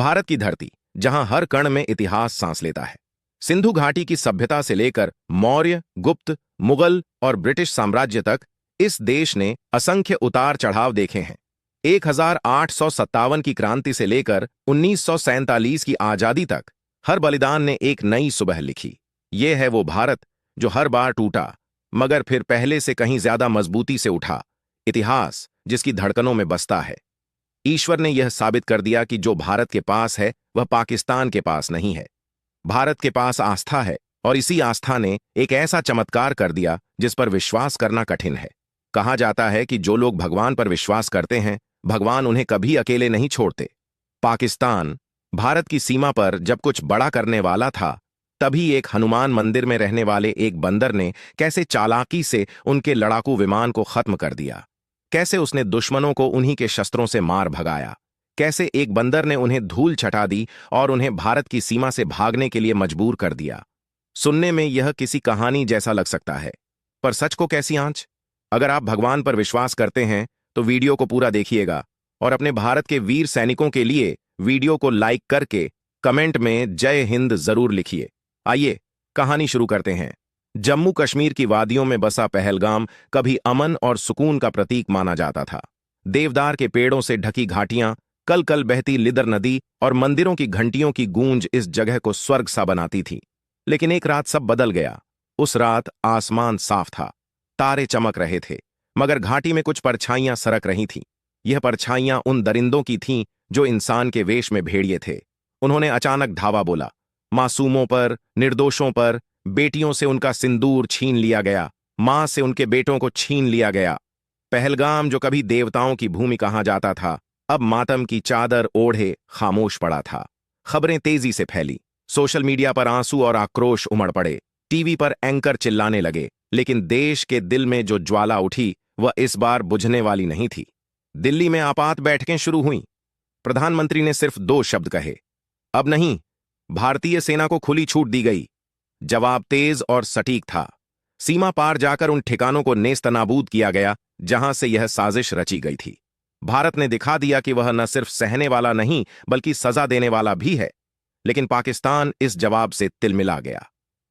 भारत की धरती, जहां हर कण में इतिहास सांस लेता है। सिंधु घाटी की सभ्यता से लेकर मौर्य, गुप्त, मुगल और ब्रिटिश साम्राज्य तक इस देश ने असंख्य उतार चढ़ाव देखे हैं। 1857 की क्रांति से लेकर 1947 की आजादी तक हर बलिदान ने एक नई सुबह लिखी। ये है वो भारत जो हर बार टूटा मगर फिर पहले से कहीं ज्यादा मजबूती से उठा। इतिहास जिसकी धड़कनों में बसता है। ईश्वर ने यह साबित कर दिया कि जो भारत के पास है वह पाकिस्तान के पास नहीं है। भारत के पास आस्था है और इसी आस्था ने एक ऐसा चमत्कार कर दिया जिस पर विश्वास करना कठिन है। कहा जाता है कि जो लोग भगवान पर विश्वास करते हैं, भगवान उन्हें कभी अकेले नहीं छोड़ते। पाकिस्तान भारत की सीमा पर जब कुछ बड़ा करने वाला था, तभी एक हनुमान मंदिर में रहने वाले एक बंदर ने कैसे चालाकी से उनके लड़ाकू विमान को खत्म कर दिया। कैसे उसने दुश्मनों को उन्हीं के शस्त्रों से मार भगाया। कैसे एक बंदर ने उन्हें धूल छटा दी और उन्हें भारत की सीमा से भागने के लिए मजबूर कर दिया। सुनने में यह किसी कहानी जैसा लग सकता है, पर सच को कैसी आंच। अगर आप भगवान पर विश्वास करते हैं तो वीडियो को पूरा देखिएगा और अपने भारत के वीर सैनिकों के लिए वीडियो को लाइक करके कमेंट में जय हिंद जरूर लिखिए। आइए कहानी शुरू करते हैं। जम्मू कश्मीर की वादियों में बसा पहलगाम कभी अमन और सुकून का प्रतीक माना जाता था। देवदार के पेड़ों से ढकी घाटियां, कल कल बहती लिदर नदी और मंदिरों की घंटियों की गूंज इस जगह को स्वर्ग सा बनाती थी। लेकिन एक रात सब बदल गया। उस रात आसमान साफ था, तारे चमक रहे थे, मगर घाटी में कुछ परछाइयां सरक रही थीं। यह परछाइयां उन दरिंदों की थीं जो इंसान के वेश में भेड़िए थे। उन्होंने अचानक धावा बोला। मासूमों पर, निर्दोषों पर, बेटियों से उनका सिंदूर छीन लिया गया, मां से उनके बेटों को छीन लिया गया। पहलगाम जो कभी देवताओं की भूमि कहा जाता था, अब मातम की चादर ओढ़े खामोश पड़ा था। खबरें तेजी से फैली। सोशल मीडिया पर आंसू और आक्रोश उमड़ पड़े। टीवी पर एंकर चिल्लाने लगे। लेकिन देश के दिल में जो ज्वाला उठी वह इस बार बुझने वाली नहीं थी। दिल्ली में आपात बैठकें शुरू हुईं। प्रधानमंत्री ने सिर्फ 2 शब्द कहे, अब नहीं। भारतीय सेना को खुली छूट दी गई। जवाब तेज और सटीक था। सीमा पार जाकर उन ठिकानों को नेस्तनाबूद किया गया जहां से यह साजिश रची गई थी। भारत ने दिखा दिया कि वह न सिर्फ सहने वाला नहीं बल्कि सजा देने वाला भी है। लेकिन पाकिस्तान इस जवाब से तिलमिला गया।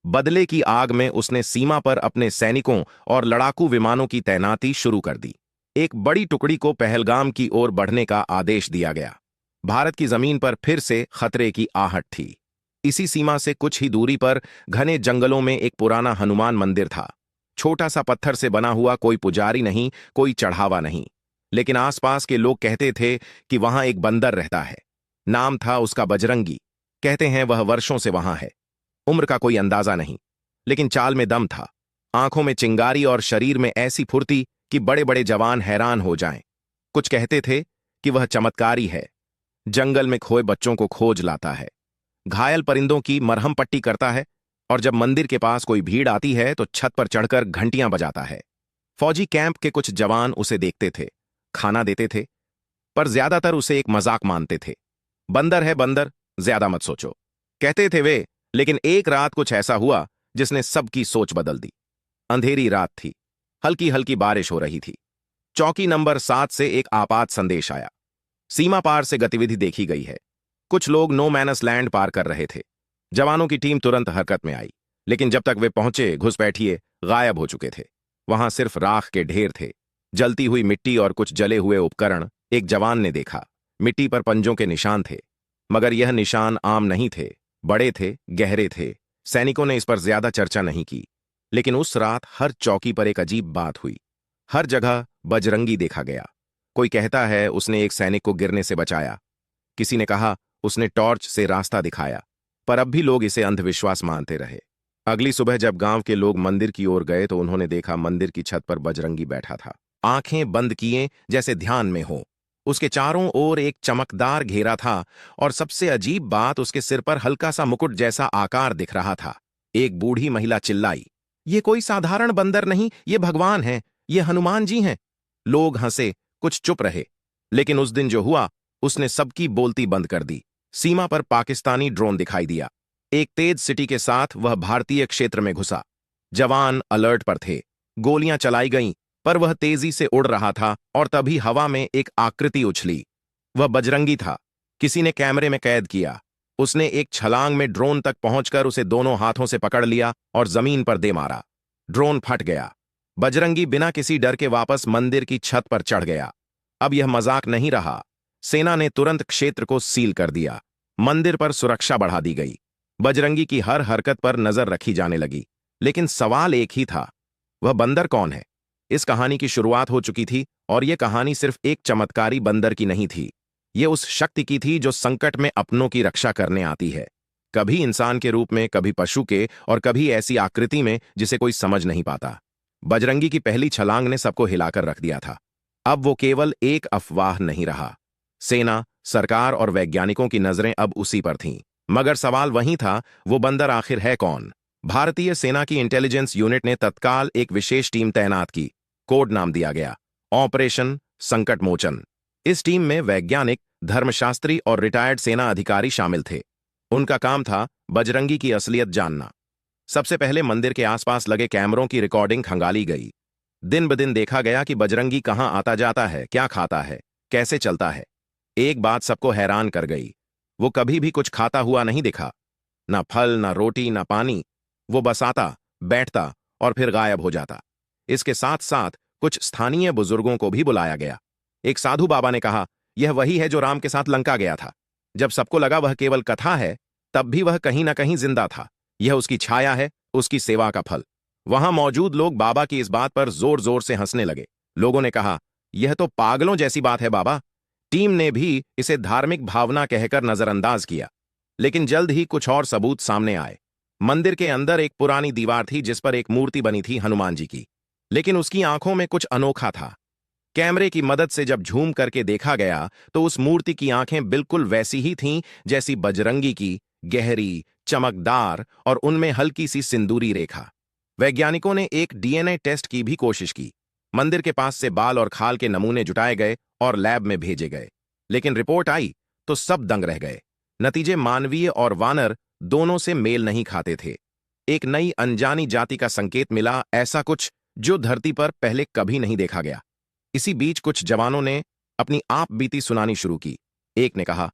बदले की आग में उसने सीमा पर अपने सैनिकों और लड़ाकू विमानों की तैनाती शुरू कर दी। एक बड़ी टुकड़ी को पहलगाम की ओर बढ़ने का आदेश दिया गया। भारत की जमीन पर फिर से खतरे की आहट थी। इसी सीमा से कुछ ही दूरी पर घने जंगलों में एक पुराना हनुमान मंदिर था। छोटा सा पत्थर से बना हुआ, कोई पुजारी नहीं, कोई चढ़ावा नहीं। लेकिन आसपास के लोग कहते थे कि वहां एक बंदर रहता है। नाम था उसका बजरंगी। कहते हैं वह वर्षों से वहां है। उम्र का कोई अंदाजा नहीं, लेकिन चाल में दम था। आंखों में चिंगारी और शरीर में ऐसी फुर्ती कि बड़े बड़े जवान हैरान हो जाएं। कुछ कहते थे कि वह चमत्कारी है। जंगल में खोए बच्चों को खोज लाता है, घायल परिंदों की मरहम पट्टी करता है और जब मंदिर के पास कोई भीड़ आती है तो छत पर चढ़कर घंटियां बजाता है। फौजी कैंप के कुछ जवान उसे देखते थे, खाना देते थे, पर ज्यादातर उसे एक मजाक मानते थे। बंदर है बंदर, ज्यादा मत सोचो, कहते थे वे। लेकिन एक रात कुछ ऐसा हुआ जिसने सबकी सोच बदल दी। अंधेरी रात थी, हल्की हल्की बारिश हो रही थी। चौकी नंबर 7 से एक आपात संदेश आया। सीमा पार से गतिविधि देखी गई है। कुछ लोग नो मैनस लैंड पार कर रहे थे। जवानों की टीम तुरंत हरकत में आई, लेकिन जब तक वे पहुंचे घुसपैठिए गायब हो चुके थे। वहां सिर्फ राख के ढेर थे, जलती हुई मिट्टी और कुछ जले हुए उपकरण। एक जवान ने देखा, मिट्टी पर पंजों के निशान थे, मगर यह निशान आम नहीं थे, बड़े थे, गहरे थे। सैनिकों ने इस पर ज्यादा चर्चा नहीं की, लेकिन उस रात हर चौकी पर एक अजीब बात हुई। हर जगह बजरंगी देखा गया। कोई कहता है उसने एक सैनिक को गिरने से बचाया, किसी ने कहा उसने टॉर्च से रास्ता दिखाया, पर अब भी लोग इसे अंधविश्वास मानते रहे। अगली सुबह जब गांव के लोग मंदिर की ओर गए तो उन्होंने देखा मंदिर की छत पर बजरंगी बैठा था, आंखें बंद किए जैसे ध्यान में हो। उसके चारों ओर एक चमकदार घेरा था और सबसे अजीब बात, उसके सिर पर हल्का सा मुकुट जैसा आकार दिख रहा था। एक बूढ़ी महिला चिल्लाई, ये कोई साधारण बंदर नहीं, ये भगवान हैं, ये हनुमान जी हैं। लोग हंसे, कुछ चुप रहे। लेकिन उस दिन जो हुआ उसने सबकी बोलती बंद कर दी। सीमा पर पाकिस्तानी ड्रोन दिखाई दिया। एक तेज सिटी के साथ वह भारतीय क्षेत्र में घुसा। जवान अलर्ट पर थे। गोलियां चलाई गईं, पर वह तेजी से उड़ रहा था और तभी हवा में एक आकृति उछली। वह बजरंगी था। किसी ने कैमरे में कैद किया। उसने एक छलांग में ड्रोन तक पहुंचकर उसे दोनों हाथों से पकड़ लिया और जमीन पर दे मारा। ड्रोन फट गया। बजरंगी बिना किसी डर के वापस मंदिर की छत पर चढ़ गया। अब यह मजाक नहीं रहा। सेना ने तुरंत क्षेत्र को सील कर दिया। मंदिर पर सुरक्षा बढ़ा दी गई। बजरंगी की हर हरकत पर नजर रखी जाने लगी। लेकिन सवाल एक ही था, वह बंदर कौन है? इस कहानी की शुरुआत हो चुकी थी और यह कहानी सिर्फ एक चमत्कारी बंदर की नहीं थी। यह उस शक्ति की थी जो संकट में अपनों की रक्षा करने आती है, कभी इंसान के रूप में, कभी पशु के, और कभी ऐसी आकृति में जिसे कोई समझ नहीं पाता। बजरंगी की पहली छलांग ने सबको हिलाकर रख दिया था। अब वो केवल एक अफवाह नहीं रहा। सेना, सरकार और वैज्ञानिकों की नजरें अब उसी पर थीं। मगर सवाल वही था, वो बंदर आखिर है कौन? भारतीय सेना की इंटेलिजेंस यूनिट ने तत्काल एक विशेष टीम तैनात की। कोड नाम दिया गया ऑपरेशन संकट मोचन। इस टीम में वैज्ञानिक, धर्मशास्त्री और रिटायर्ड सेना अधिकारी शामिल थे। उनका काम था बजरंगी की असलियत जानना। सबसे पहले मंदिर के आसपास लगे कैमरों की रिकॉर्डिंग खंगाली गई। दिन ब दिन देखा गया कि बजरंगी कहां आता जाता है, क्या खाता है, कैसे चलता है। एक बात सबको हैरान कर गई, वो कभी भी कुछ खाता हुआ नहीं दिखा। ना फल, ना रोटी, ना पानी। वो बस आता, बैठता और फिर गायब हो जाता। इसके साथ साथ कुछ स्थानीय बुजुर्गों को भी बुलाया गया। एक साधु बाबा ने कहा, यह वही है जो राम के साथ लंका गया था। जब सबको लगा वह केवल कथा है, तब भी वह कहीं ना कहीं जिंदा था। यह उसकी छाया है, उसकी सेवा का फल। वहां मौजूद लोग बाबा की इस बात पर जोर जोर से हंसने लगे। लोगों ने कहा, यह तो पागलों जैसी बात है बाबा। टीम ने भी इसे धार्मिक भावना कहकर नजरअंदाज किया। लेकिन जल्द ही कुछ और सबूत सामने आए। मंदिर के अंदर एक पुरानी दीवार थी जिस पर एक मूर्ति बनी थी हनुमान जी की। लेकिन उसकी आंखों में कुछ अनोखा था। कैमरे की मदद से जब झूम करके देखा गया तो उस मूर्ति की आंखें बिल्कुल वैसी ही थीं जैसी बजरंगी की, गहरी, चमकदार और उनमें हल्की सी सिंदूरी रेखा। वैज्ञानिकों ने एक डीएनए टेस्ट की भी कोशिश की। मंदिर के पास से बाल और खाल के नमूने जुटाए गए और लैब में भेजे गए। लेकिन रिपोर्ट आई तो सब दंग रह गए। नतीजे मानवीय और वानर दोनों से मेल नहीं खाते थे। एक नई अनजानी जाति का संकेत मिला, ऐसा कुछ जो धरती पर पहले कभी नहीं देखा गया। इसी बीच कुछ जवानों ने अपनी आप बीती सुनानी शुरू की। एक ने कहा,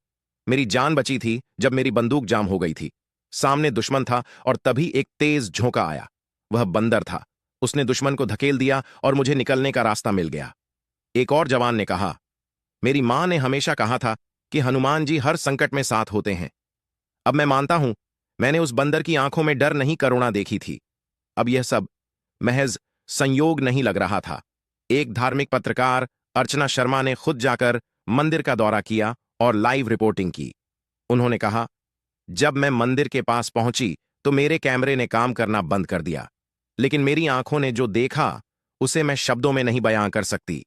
मेरी जान बची थी जब मेरी बंदूक जाम हो गई थी। सामने दुश्मन था और तभी एक तेज झोंका आया। वह बंदर था। उसने दुश्मन को धकेल दिया और मुझे निकलने का रास्ता मिल गया। एक और जवान ने कहा, मेरी मां ने हमेशा कहा था कि हनुमान जी हर संकट में साथ होते हैं। अब मैं मानता हूं, मैंने उस बंदर की आंखों में डर नहीं, करुणा देखी थी। अब यह सब महज संयोग नहीं लग रहा था। एक धार्मिक पत्रकार, अर्चना शर्मा ने खुद जाकर मंदिर का दौरा किया और लाइव रिपोर्टिंग की। उन्होंने कहा, जब मैं मंदिर के पास पहुंची तो मेरे कैमरे ने काम करना बंद कर दिया। लेकिन मेरी आंखों ने जो देखा उसे मैं शब्दों में नहीं बयां कर सकती।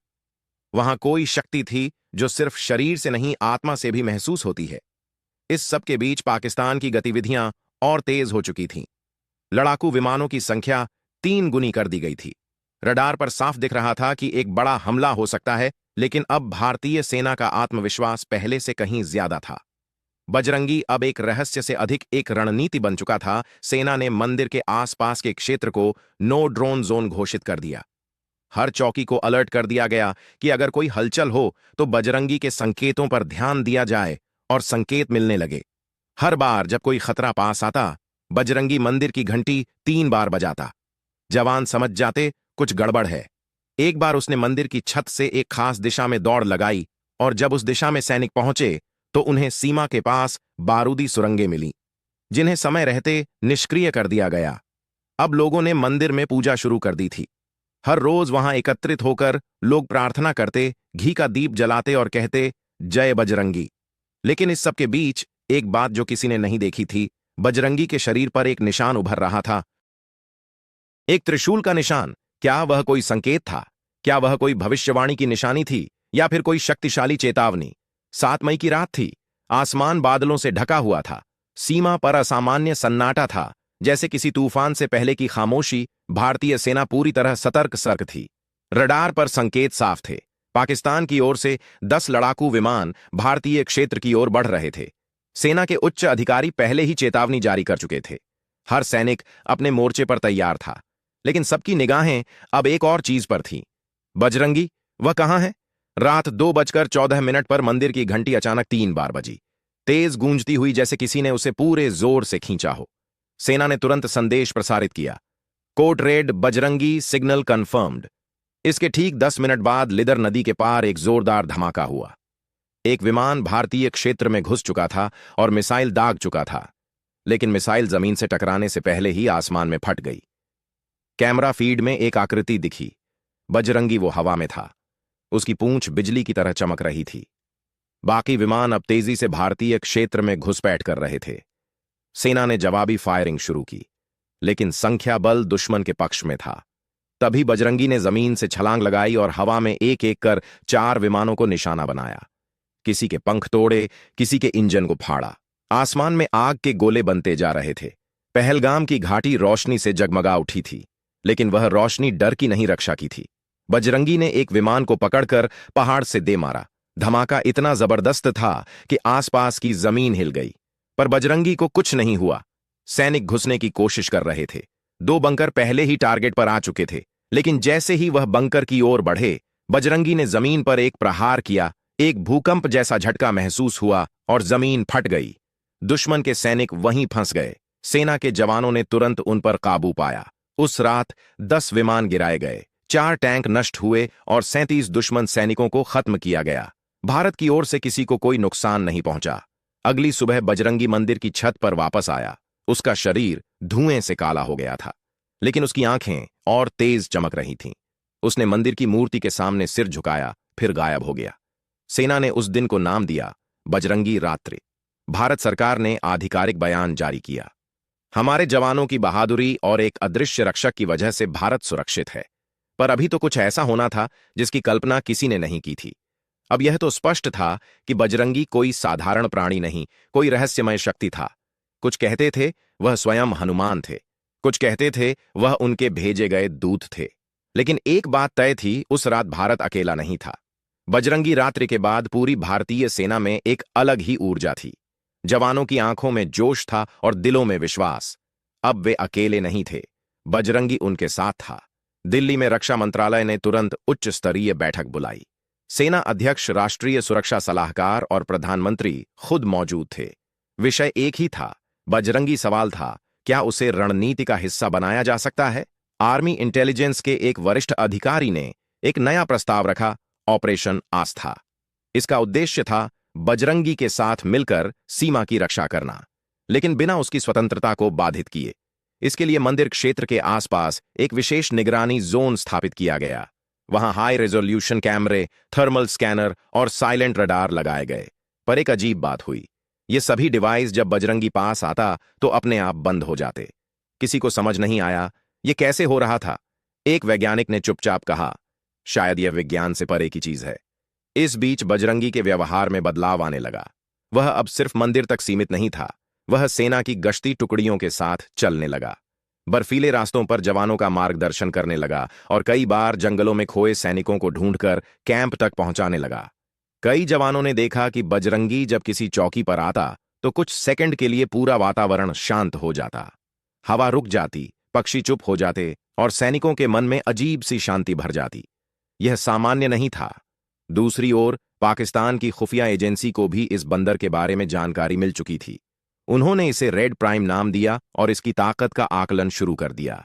वहां कोई शक्ति थी जो सिर्फ शरीर से नहीं, आत्मा से भी महसूस होती है। इस सब के बीच पाकिस्तान की गतिविधियां और तेज हो चुकी थीं। लड़ाकू विमानों की संख्या 3 गुनी कर दी गई थी। रडार पर साफ दिख रहा था कि एक बड़ा हमला हो सकता है, लेकिन अब भारतीय सेना का आत्मविश्वास पहले से कहीं ज्यादा था। बजरंगी अब एक रहस्य से अधिक एक रणनीति बन चुका था। सेना ने मंदिर के आसपास के क्षेत्र को नो ड्रोन जोन घोषित कर दिया। हर चौकी को अलर्ट कर दिया गया कि अगर कोई हलचल हो तो बजरंगी के संकेतों पर ध्यान दिया जाए, और संकेत मिलने लगे। हर बार जब कोई खतरा पास आता, बजरंगी मंदिर की घंटी 3 बार बजाता। जवान समझ जाते कुछ गड़बड़ है। एक बार उसने मंदिर की छत से एक खास दिशा में दौड़ लगाई और जब उस दिशा में सैनिक पहुंचे तो उन्हें सीमा के पास बारूदी सुरंगें मिली, जिन्हें समय रहते निष्क्रिय कर दिया गया। अब लोगों ने मंदिर में पूजा शुरू कर दी थी। हर रोज वहां एकत्रित होकर लोग प्रार्थना करते, घी का दीप जलाते और कहते, जय बजरंगी। लेकिन इस सब के बीच एक बात जो किसी ने नहीं देखी थी, बजरंगी के शरीर पर एक निशान उभर रहा था। एक त्रिशूल का निशान। क्या वह कोई संकेत था? क्या वह कोई भविष्यवाणी की निशानी थी या फिर कोई शक्तिशाली चेतावनी? 7 मई की रात थी। आसमान बादलों से ढका हुआ था। सीमा पर असामान्य सन्नाटा था, जैसे किसी तूफान से पहले की खामोशी। भारतीय सेना पूरी तरह सतर्क थी। रडार पर संकेत साफ थे। पाकिस्तान की ओर से 10 लड़ाकू विमान भारतीय क्षेत्र की ओर बढ़ रहे थे। सेना के उच्च अधिकारी पहले ही चेतावनी जारी कर चुके थे। हर सैनिक अपने मोर्चे पर तैयार था। लेकिन सबकी निगाहें अब एक और चीज पर थीं। बजरंगी, वह कहां है? रात 2:14 पर मंदिर की घंटी अचानक 3 बार बजी। तेज गूंजती हुई, जैसे किसी ने उसे पूरे जोर से खींचा हो। सेना ने तुरंत संदेश प्रसारित किया, court red Bajrangi, signal confirmed. इसके ठीक 10 मिनट बाद लिदर नदी के पार एक जोरदार धमाका हुआ। एक विमान भारतीय क्षेत्र में घुस चुका था और मिसाइल दाग चुका था, लेकिन मिसाइल जमीन से टकराने से पहले ही आसमान में फट गई। कैमरा फीड में एक आकृति दिखी। बजरंगी वो हवा में था, उसकी पूंछ बिजली की तरह चमक रही थी। बाकी विमान अब तेजी से भारतीय क्षेत्र में घुसपैठ कर रहे थे। सेना ने जवाबी फायरिंग शुरू की, लेकिन संख्या बल दुश्मन के पक्ष में था। तभी बजरंगी ने जमीन से छलांग लगाई और हवा में एक एक कर 4 विमानों को निशाना बनाया। किसी के पंख तोड़े, किसी के इंजन को फाड़ा। आसमान में आग के गोले बनते जा रहे थे। पहलगाम की घाटी रोशनी से जगमगा उठी थी, लेकिन वह रोशनी डर की नहीं, रक्षा की थी। बजरंगी ने एक विमान को पकड़कर पहाड़ से दे मारा। धमाका इतना जबरदस्त था कि आसपास की जमीन हिल गई, पर बजरंगी को कुछ नहीं हुआ। सैनिक घुसने की कोशिश कर रहे थे। 2 बंकर पहले ही टारगेट पर आ चुके थे, लेकिन जैसे ही वह बंकर की ओर बढ़े, बजरंगी ने जमीन पर एक प्रहार किया। एक भूकंप जैसा झटका महसूस हुआ और जमीन फट गई। दुश्मन के सैनिक वहीं फंस गए। सेना के जवानों ने तुरंत उन पर काबू पाया। उस रात 10 विमान गिराए गए, 4 टैंक नष्ट हुए और 37 दुश्मन सैनिकों को खत्म किया गया। भारत की ओर से किसी को कोई नुकसान नहीं पहुंचा। अगली सुबह बजरंगी मंदिर की छत पर वापस आया। उसका शरीर धुएं से काला हो गया था, लेकिन उसकी आंखें और तेज चमक रही थीं। उसने मंदिर की मूर्ति के सामने सिर झुकाया, फिर गायब हो गया। सेना ने उस दिन को नाम दिया बजरंगी रात्रि। भारत सरकार ने आधिकारिक बयान जारी किया, हमारे जवानों की बहादुरी और एक अदृश्य रक्षक की वजह से भारत सुरक्षित है। पर अभी तो कुछ ऐसा होना था जिसकी कल्पना किसी ने नहीं की थी। अब यह तो स्पष्ट था कि बजरंगी कोई साधारण प्राणी नहीं, कोई रहस्यमय शक्ति था। कुछ कहते थे वह स्वयं हनुमान थे, कुछ कहते थे वह उनके भेजे गए दूत थे। लेकिन एक बात तय थी, उस रात भारत अकेला नहीं था। बजरंगी रात्रि के बाद पूरी भारतीय सेना में एक अलग ही ऊर्जा थी। जवानों की आंखों में जोश था और दिलों में विश्वास। अब वे अकेले नहीं थे, बजरंगी उनके साथ था। दिल्ली में रक्षा मंत्रालय ने तुरंत उच्च स्तरीय बैठक बुलाई। सेना अध्यक्ष, राष्ट्रीय सुरक्षा सलाहकार और प्रधानमंत्री खुद मौजूद थे। विषय एक ही था, बजरंगी। सवाल था, क्या उसे रणनीति का हिस्सा बनाया जा सकता है? आर्मी इंटेलिजेंस के एक वरिष्ठ अधिकारी ने एक नया प्रस्ताव रखा, ऑपरेशन आस्था। इसका उद्देश्य था बजरंगी के साथ मिलकर सीमा की रक्षा करना, लेकिन बिना उसकी स्वतंत्रता को बाधित किए। इसके लिए मंदिर क्षेत्र के आसपास एक विशेष निगरानी जोन स्थापित किया गया। वहां हाई रेजोल्यूशन कैमरे, थर्मल स्कैनर और साइलेंट रडार लगाए गए। पर एक अजीब बात हुई, ये सभी डिवाइस जब बजरंगी पास आता तो अपने आप बंद हो जाते। किसी को समझ नहीं आया ये कैसे हो रहा था। एक वैज्ञानिक ने चुपचाप कहा, शायद यह विज्ञान से परे की चीज है। इस बीच बजरंगी के व्यवहार में बदलाव आने लगा। वह अब सिर्फ मंदिर तक सीमित नहीं था, वह सेना की गश्ती टुकड़ियों के साथ चलने लगा। बर्फीले रास्तों पर जवानों का मार्गदर्शन करने लगा और कई बार जंगलों में खोए सैनिकों को ढूंढकर कैंप तक पहुंचाने लगा। कई जवानों ने देखा कि बजरंगी जब किसी चौकी पर आता तो कुछ सेकंड के लिए पूरा वातावरण शांत हो जाता। हवा रुक जाती, पक्षी चुप हो जाते और सैनिकों के मन में अजीब सी शांति भर जाती। यह सामान्य नहीं था। दूसरी ओर पाकिस्तान की खुफिया एजेंसी को भी इस बंदर के बारे में जानकारी मिल चुकी थी। उन्होंने इसे रेड प्राइम नाम दिया और इसकी ताकत का आकलन शुरू कर दिया।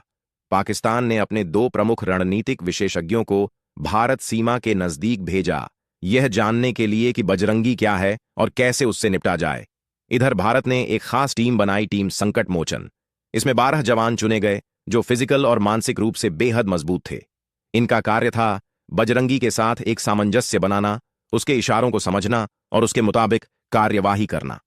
पाकिस्तान ने अपने 2 प्रमुख रणनीतिक विशेषज्ञों को भारत सीमा के नजदीक भेजा, यह जानने के लिए कि बजरंगी क्या है और कैसे उससे निपटा जाए। इधर भारत ने एक खास टीम बनाई, टीम संकट मोचन। इसमें 12 जवान चुने गए जो फिजिकल और मानसिक रूप से बेहद मजबूत थे। इनका कार्य था बजरंगी के साथ एक सामंजस्य बनाना, उसके इशारों को समझना और उसके मुताबिक कार्यवाही करना।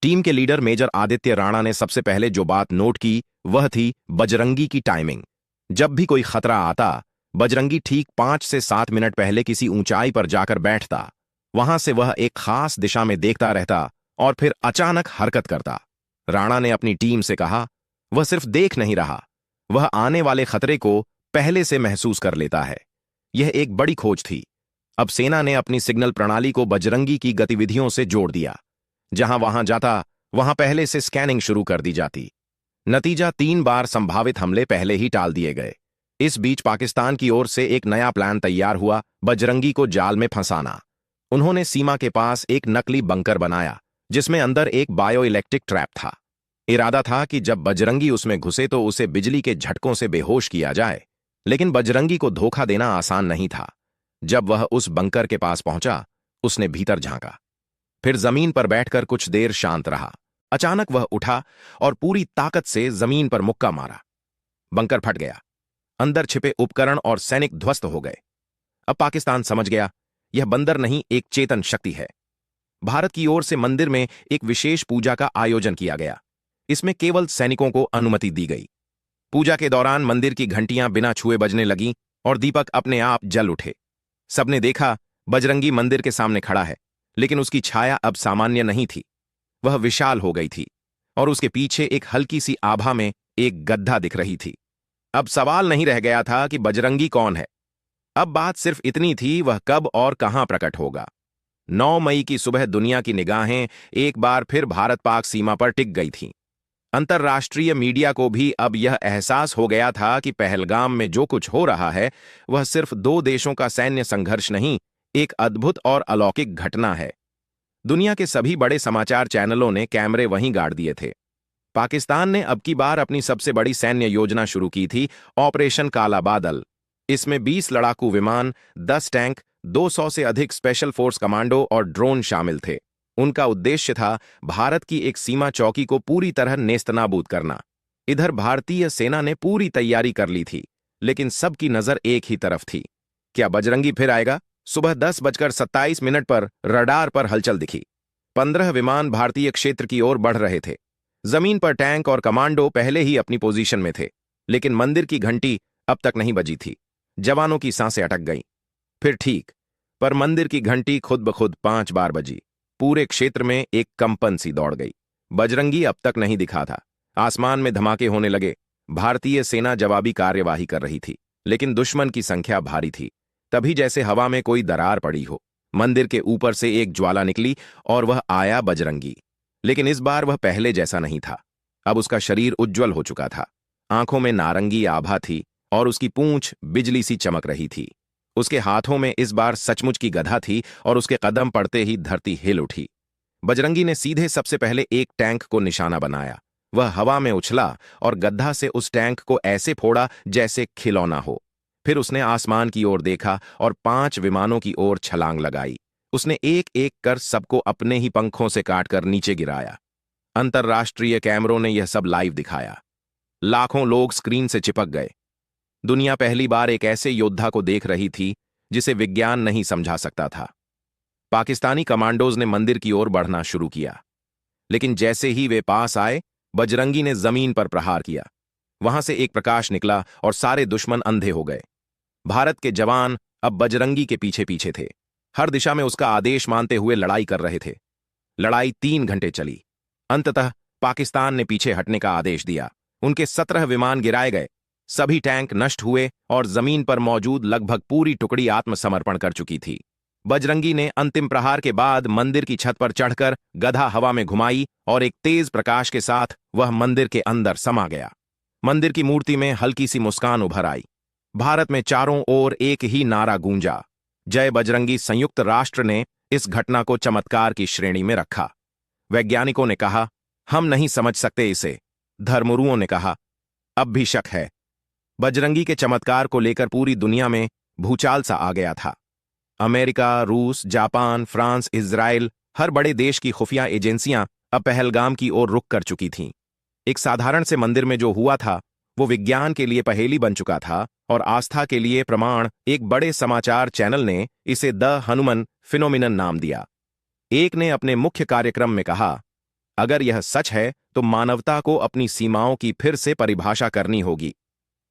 टीम के लीडर मेजर आदित्य राणा ने सबसे पहले जो बात नोट की वह थी बजरंगी की टाइमिंग। जब भी कोई खतरा आता, बजरंगी ठीक 5 से 7 मिनट पहले किसी ऊंचाई पर जाकर बैठता। वहां से वह एक खास दिशा में देखता रहता और फिर अचानक हरकत करता। राणा ने अपनी टीम से कहा, वह सिर्फ देख नहीं रहा, वह आने वाले खतरे को पहले से महसूस कर लेता है। यह एक बड़ी खोज थी। अब सेना ने अपनी सिग्नल प्रणाली को बजरंगी की गतिविधियों से जोड़ दिया। जहां वहां जाता, वहां पहले से स्कैनिंग शुरू कर दी जाती। नतीजा 3 बार संभावित हमले पहले ही टाल दिए गए। इस बीच पाकिस्तान की ओर से एक नया प्लान तैयार हुआ, बजरंगी को जाल में फंसाना। उन्होंने सीमा के पास एक नकली बंकर बनाया जिसमें अंदर एक बायो इलेक्ट्रिक ट्रैप था। इरादा था कि जब बजरंगी उसमें घुसे तो उसे बिजली के झटकों से बेहोश किया जाए। लेकिन बजरंगी को धोखा देना आसान नहीं था। जब वह उस बंकर के पास पहुंचा, उसने भीतर झांका, फिर जमीन पर बैठकर कुछ देर शांत रहा। अचानक वह उठा और पूरी ताकत से जमीन पर मुक्का मारा। बंकर फट गया। अंदर छिपे उपकरण और सैनिक ध्वस्त हो गए। अब पाकिस्तान समझ गया, यह बंदर नहीं, एक चेतन शक्ति है। भारत की ओर से मंदिर में एक विशेष पूजा का आयोजन किया गया। इसमें केवल सैनिकों को अनुमति दी गई। पूजा के दौरान मंदिर की घंटियां बिना छुए बजने लगीं और दीपक अपने आप जल उठे। सबने देखा, बजरंगी मंदिर के सामने खड़ा है, लेकिन उसकी छाया अब सामान्य नहीं थी। वह विशाल हो गई थी और उसके पीछे एक हल्की सी आभा में एक गद्दा दिख रही थी। अब सवाल नहीं रह गया था कि बजरंगी कौन है। अब बात सिर्फ इतनी थी, वह कब और कहां प्रकट होगा। 9 मई की सुबह दुनिया की निगाहें एक बार फिर भारत पाक सीमा पर टिक गई थीं। अंतर्राष्ट्रीय मीडिया को भी अब यह एहसास हो गया था कि पहलगाम में जो कुछ हो रहा है वह सिर्फ 2 देशों का सैन्य संघर्ष नहीं, एक अद्भुत और अलौकिक घटना है। दुनिया के सभी बड़े समाचार चैनलों ने कैमरे वहीं गाड़ दिए थे। पाकिस्तान ने अब की बार अपनी सबसे बड़ी सैन्य योजना शुरू की थी, ऑपरेशन काला बादल। इसमें 20 लड़ाकू विमान, 10 टैंक, 200 से अधिक स्पेशल फोर्स कमांडो और ड्रोन शामिल थे। उनका उद्देश्य था भारत की एक सीमा चौकी को पूरी तरह नेस्तनाबूद करना। इधर भारतीय सेना ने पूरी तैयारी कर ली थी, लेकिन सबकी नजर एक ही तरफ थी। क्या बजरंगी फिर आएगा? सुबह 10:27 पर रडार पर हलचल दिखी। 15 विमान भारतीय क्षेत्र की ओर बढ़ रहे थे। जमीन पर टैंक और कमांडो पहले ही अपनी पोजीशन में थे, लेकिन मंदिर की घंटी अब तक नहीं बजी थी। जवानों की सांसें अटक गईं। फिर ठीक, पर मंदिर की घंटी खुद ब खुद 5 बार बजी। पूरे क्षेत्र में एक कंपन सी दौड़ गई। बजरंगी अब तक नहीं दिखा था। आसमान में धमाके होने लगे। भारतीय सेना जवाबी कार्यवाही कर रही थी, लेकिन दुश्मन की संख्या भारी थी। तभी जैसे हवा में कोई दरार पड़ी हो, मंदिर के ऊपर से एक ज्वाला निकली और वह आया बजरंगी। लेकिन इस बार वह पहले जैसा नहीं था। अब उसका शरीर उज्ज्वल हो चुका था। आंखों में नारंगी आभा थी और उसकी पूंछ बिजली सी चमक रही थी। उसके हाथों में इस बार सचमुच की गदा थी और उसके कदम पड़ते ही धरती हिल उठी। बजरंगी ने सीधे सबसे पहले एक टैंक को निशाना बनाया। वह हवा में उछला और गद्दा से उस टैंक को ऐसे फोड़ा जैसे खिलौना हो। फिर उसने आसमान की ओर देखा और 5 विमानों की ओर छलांग लगाई। उसने एक एक कर सबको अपने ही पंखों से काटकर नीचे गिराया। अंतर्राष्ट्रीय कैमरों ने यह सब लाइव दिखाया। लाखों लोग स्क्रीन से चिपक गए। दुनिया पहली बार एक ऐसे योद्धा को देख रही थी जिसे विज्ञान नहीं समझा सकता था। पाकिस्तानी कमांडोज ने मंदिर की ओर बढ़ना शुरू किया, लेकिन जैसे ही वे पास आए, बजरंगी ने जमीन पर प्रहार किया। वहां से एक प्रकाश निकला और सारे दुश्मन अंधे हो गए। भारत के जवान अब बजरंगी के पीछे पीछे थे, हर दिशा में उसका आदेश मानते हुए लड़ाई कर रहे थे। लड़ाई 3 घंटे चली। अंततः पाकिस्तान ने पीछे हटने का आदेश दिया। उनके 17 विमान गिराए गए, सभी टैंक नष्ट हुए और जमीन पर मौजूद लगभग पूरी टुकड़ी आत्मसमर्पण कर चुकी थी। बजरंगी ने अंतिम प्रहार के बाद मंदिर की छत पर चढ़कर गदा हवा में घुमाई और एक तेज प्रकाश के साथ वह मंदिर के अंदर समा गया। मंदिर की मूर्ति में हल्की सी मुस्कान उभर आई। भारत में चारों ओर एक ही नारा गूंजा, जय बजरंगी। संयुक्त राष्ट्र ने इस घटना को चमत्कार की श्रेणी में रखा। वैज्ञानिकों ने कहा, हम नहीं समझ सकते इसे। धर्मगुरुओं ने कहा, अब भी शक है। बजरंगी के चमत्कार को लेकर पूरी दुनिया में भूचाल सा आ गया था। अमेरिका, रूस, जापान, फ्रांस, इजराइल, हर बड़े देश की खुफिया एजेंसियां अब पहलगाम की ओर रुख कर चुकी थीं। एक साधारण से मंदिर में जो हुआ था वो विज्ञान के लिए पहेली बन चुका था और आस्था के लिए प्रमाण। एक बड़े समाचार चैनल ने इसे द हनुमान फिनोमिनन नाम दिया। एक ने अपने मुख्य कार्यक्रम में कहा, अगर यह सच है तो मानवता को अपनी सीमाओं की फिर से परिभाषा करनी होगी।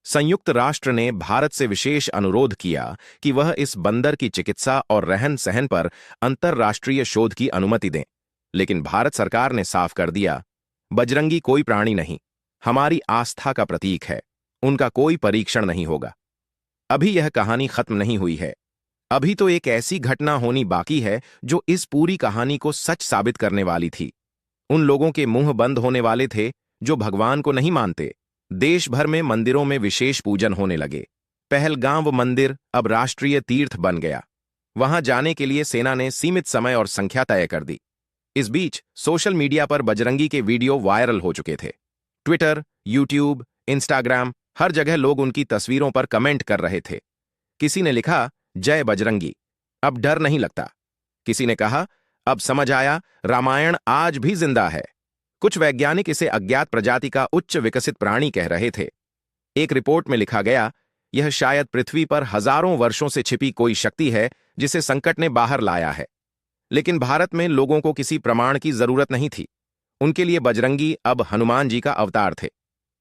संयुक्त राष्ट्र ने भारत से विशेष अनुरोध किया कि वह इस बंदर की चिकित्सा और रहन सहन पर अंतर्राष्ट्रीय शोध की अनुमति दें, लेकिन भारत सरकार ने साफ कर दिया, बजरंगी कोई प्राणी नहीं, हमारी आस्था का प्रतीक है। उनका कोई परीक्षण नहीं होगा। अभी यह कहानी खत्म नहीं हुई है। अभी तो एक ऐसी घटना होनी बाकी है जो इस पूरी कहानी को सच साबित करने वाली थी। उन लोगों के मुंह बंद होने वाले थे जो भगवान को नहीं मानते। देश भर में मंदिरों में विशेष पूजन होने लगे। पहलगाम मंदिर अब राष्ट्रीय तीर्थ बन गया। वहां जाने के लिए सेना ने सीमित समय और संख्या तय कर दी। इस बीच सोशल मीडिया पर बजरंगी के वीडियो वायरल हो चुके थे। ट्विटर, यूट्यूब, इंस्टाग्राम, हर जगह लोग उनकी तस्वीरों पर कमेंट कर रहे थे। किसी ने लिखा, जय बजरंगी, अब डर नहीं लगता। किसी ने कहा, अब समझ आया, रामायण आज भी जिंदा है। कुछ वैज्ञानिक इसे अज्ञात प्रजाति का उच्च विकसित प्राणी कह रहे थे। एक रिपोर्ट में लिखा गया, यह शायद पृथ्वी पर हजारों वर्षों से छिपी कोई शक्ति है जिसे संकट ने बाहर लाया है। लेकिन भारत में लोगों को किसी प्रमाण की जरूरत नहीं थी। उनके लिए बजरंगी अब हनुमान जी का अवतार थे।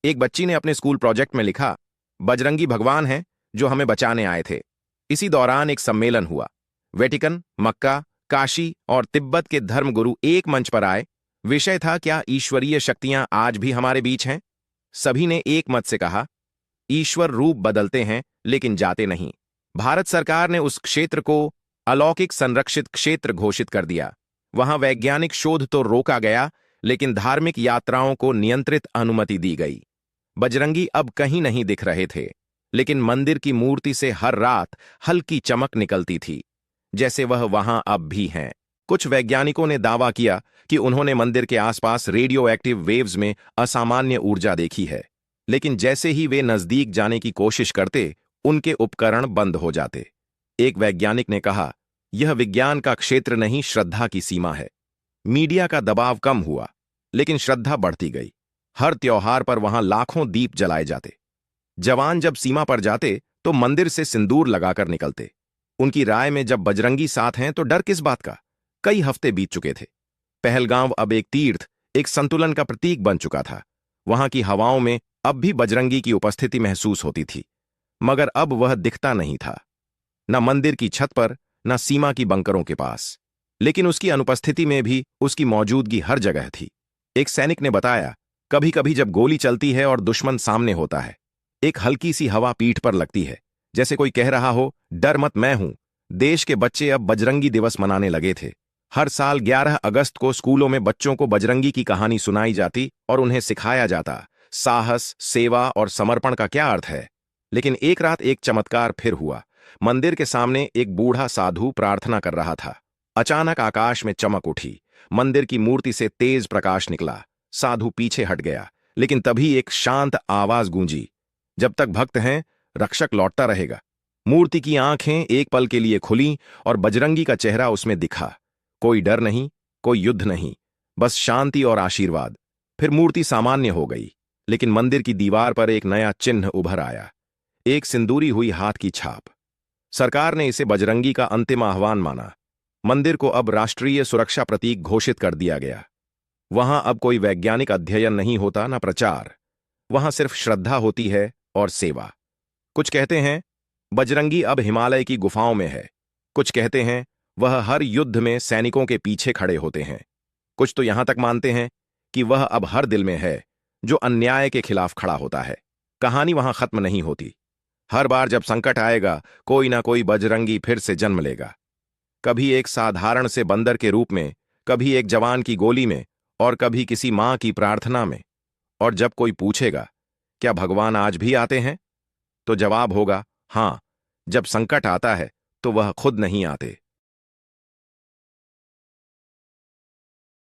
एक बच्ची ने अपने स्कूल प्रोजेक्ट में लिखा, बजरंगी भगवान हैं जो हमें बचाने आए थे। इसी दौरान एक सम्मेलन हुआ। वेटिकन, मक्का, काशी और तिब्बत के धर्मगुरु एक मंच पर आए। विषय था, क्या ईश्वरीय शक्तियां आज भी हमारे बीच हैं? सभी ने एक मत से कहा, ईश्वर रूप बदलते हैं लेकिन जाते नहीं। भारत सरकार ने उस क्षेत्र को अलौकिक संरक्षित क्षेत्र घोषित कर दिया। वहां वैज्ञानिक शोध तो रोका गया, लेकिन धार्मिक यात्राओं को नियंत्रित अनुमति दी गई। बजरंगी अब कहीं नहीं दिख रहे थे, लेकिन मंदिर की मूर्ति से हर रात हल्की चमक निकलती थी, जैसे वह वहां अब भी हैं। कुछ वैज्ञानिकों ने दावा किया कि उन्होंने मंदिर के आसपास रेडियो एक्टिव वेव्स में असामान्य ऊर्जा देखी है, लेकिन जैसे ही वे नजदीक जाने की कोशिश करते, उनके उपकरण बंद हो जाते। एक वैज्ञानिक ने कहा, यह विज्ञान का क्षेत्र नहीं, श्रद्धा की सीमा है। मीडिया का दबाव कम हुआ, लेकिन श्रद्धा बढ़ती गई। हर त्योहार पर वहां लाखों दीप जलाए जाते। जवान जब सीमा पर जाते तो मंदिर से सिंदूर लगाकर निकलते। उनकी राय में जब बजरंगी साथ हैं तो डर किस बात का? कई हफ्ते बीत चुके थे। पहलगांव अब एक तीर्थ, एक संतुलन का प्रतीक बन चुका था। वहां की हवाओं में अब भी बजरंगी की उपस्थिति महसूस होती थी, मगर अब वह दिखता नहीं था, न मंदिर की छत पर, न सीमा की बंकरों के पास। लेकिन उसकी अनुपस्थिति में भी उसकी मौजूदगी हर जगह थी। एक सैनिक ने बताया, कभी कभी जब गोली चलती है और दुश्मन सामने होता है, एक हल्की सी हवा पीठ पर लगती है, जैसे कोई कह रहा हो, डर मत, मैं हूं। देश के बच्चे अब बजरंगी दिवस मनाने लगे थे। हर साल 11 अगस्त को स्कूलों में बच्चों को बजरंगी की कहानी सुनाई जाती और उन्हें सिखाया जाता, साहस, सेवा और समर्पण का क्या अर्थ है। लेकिन एक रात एक चमत्कार फिर हुआ। मंदिर के सामने एक बूढ़ा साधु प्रार्थना कर रहा था। अचानक आकाश में चमक उठी, मंदिर की मूर्ति से तेज प्रकाश निकला। साधु पीछे हट गया, लेकिन तभी एक शांत आवाज गूंजी, जब तक भक्त हैं, रक्षक लौटता रहेगा। मूर्ति की आंखें एक पल के लिए खुली और बजरंगी का चेहरा उसमें दिखा। कोई डर नहीं, कोई युद्ध नहीं, बस शांति और आशीर्वाद। फिर मूर्ति सामान्य हो गई, लेकिन मंदिर की दीवार पर एक नया चिन्ह उभर आया, एक सिंदूरी हुई हाथ की छाप। सरकार ने इसे बजरंगी का अंतिम आह्वान माना। मंदिर को अब राष्ट्रीय सुरक्षा प्रतीक घोषित कर दिया गया। वहां अब कोई वैज्ञानिक अध्ययन नहीं होता, न प्रचार। वहां सिर्फ श्रद्धा होती है और सेवा। कुछ कहते हैं बजरंगी अब हिमालय की गुफाओं में है। कुछ कहते हैं वह हर युद्ध में सैनिकों के पीछे खड़े होते हैं। कुछ तो यहां तक मानते हैं कि वह अब हर दिल में है, जो अन्याय के खिलाफ खड़ा होता है। कहानी वहां खत्म नहीं होती। हर बार जब संकट आएगा, कोई ना कोई बजरंगी फिर से जन्म लेगा। कभी एक साधारण से बंदर के रूप में, कभी एक जवान की गोली में, और कभी किसी मां की प्रार्थना में। और जब कोई पूछेगा, क्या भगवान आज भी आते हैं, तो जवाब होगा, हां, जब संकट आता है तो वह खुद नहीं आते,